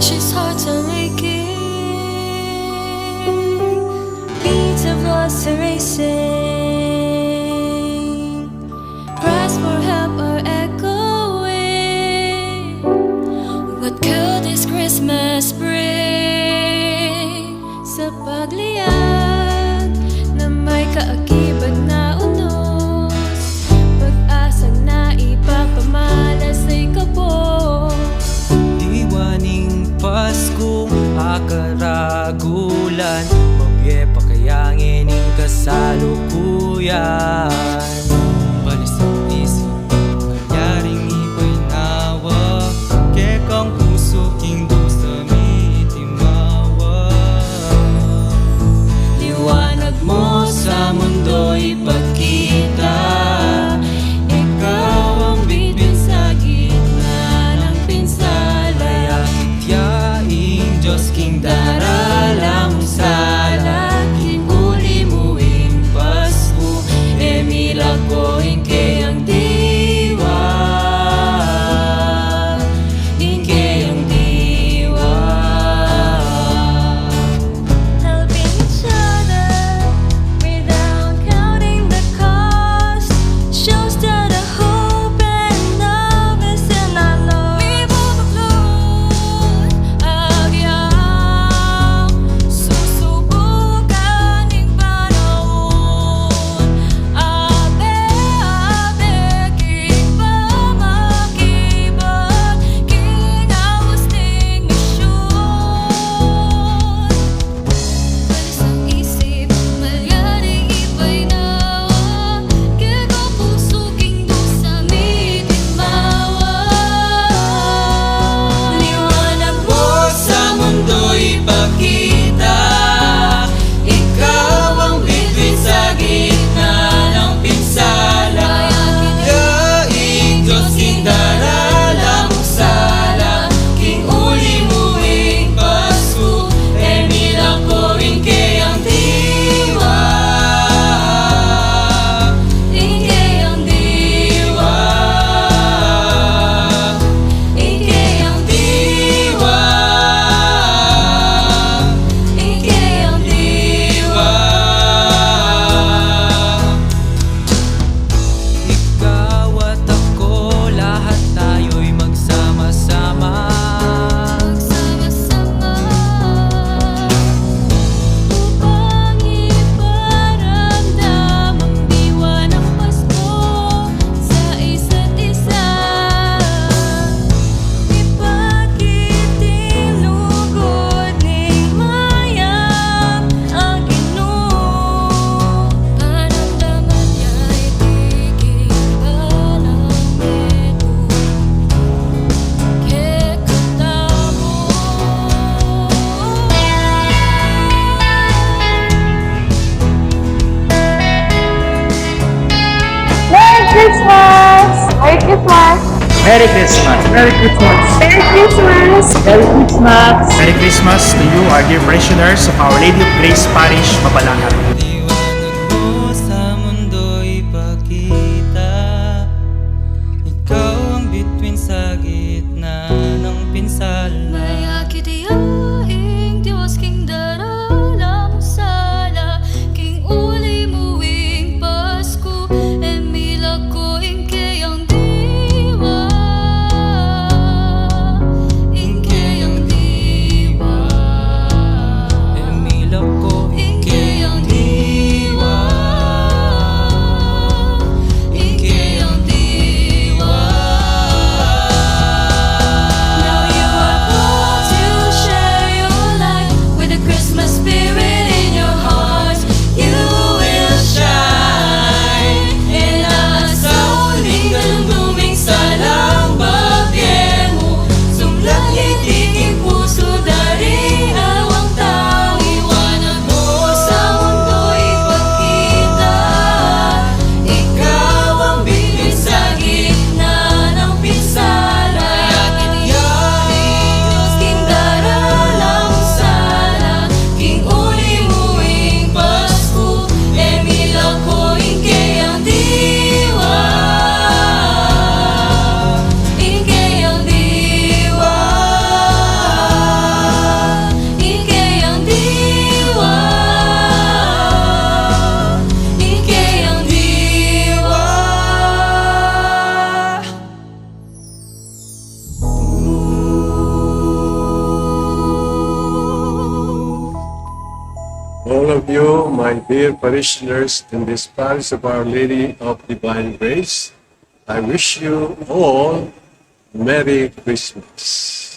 she's hard to make it. Beats of lost are racing. Cries for help are echoing. What could this Christmas bring? Sa pagliad na may kaakibat na unos, pag-asang naipapamalas ay kabog. Diwaning Paskong akaragulan, mabye pa kayang ining kasalukuyan. Balis ang isip, nanyaring iba'y nawa, kekang puso kingdo sa mitimawa. Liwanag mo sa mundo'y pagkita, ikaw ang bituin sa gitna ng pinsala. Kaya kityaing Diyos king darala mong sala, kinuli mo ing Pasko, emila ko ingke ang diwa, ingke ang diwa. Helping each other without counting the cost shows that the hope and love is in our Lord. Di bubuklod agyang susubukan ng panahon. Abe, king pamakibat, kinawas ning misyon. Balis ang isip, malyaring iba'y nawa, kekang puso kingdo sa mitimawa. Liwanag mo sa mundo'y pagkita, ikaw ang bituin sa gitna ng pinsala. Yaing Diyos king darala mong sala, king uli mo ing Pasko, emila ko ingke ang diwa, Ingke ang diwa, ingke ang diwa, ingke ang diwa. Ikaw at ako, lahat tayo'y magsama-sama. magsama-sama upang iparamdam ang diwa ng Pasko sa isa't isa. Ipakiting lugod ning mayam ang Ginoo, paramdaman niya'y tigil balang medo, kekatamo. Merry Christmas! Merry Christmas! Merry Christmas! Merry Christmas! Merry Christmas! Merry Christmas! Merry Christmas to you, our dear parishioners of Our Lady of Grace Parish, Mabalangan. Liwanag mo sa mundo'y pagkita, ikaw ang bituin sa gitna ng pinsala. Maya kitiyaing Diyos king darala mong sala, king uli mo ing Pasko, emila ko ingke ang diwa, ingke ang diwa, Emila ko ingke ang diwa. of you, my dear parishioners in this parish of Our Lady of Divine Grace, I wish you all Merry Christmas.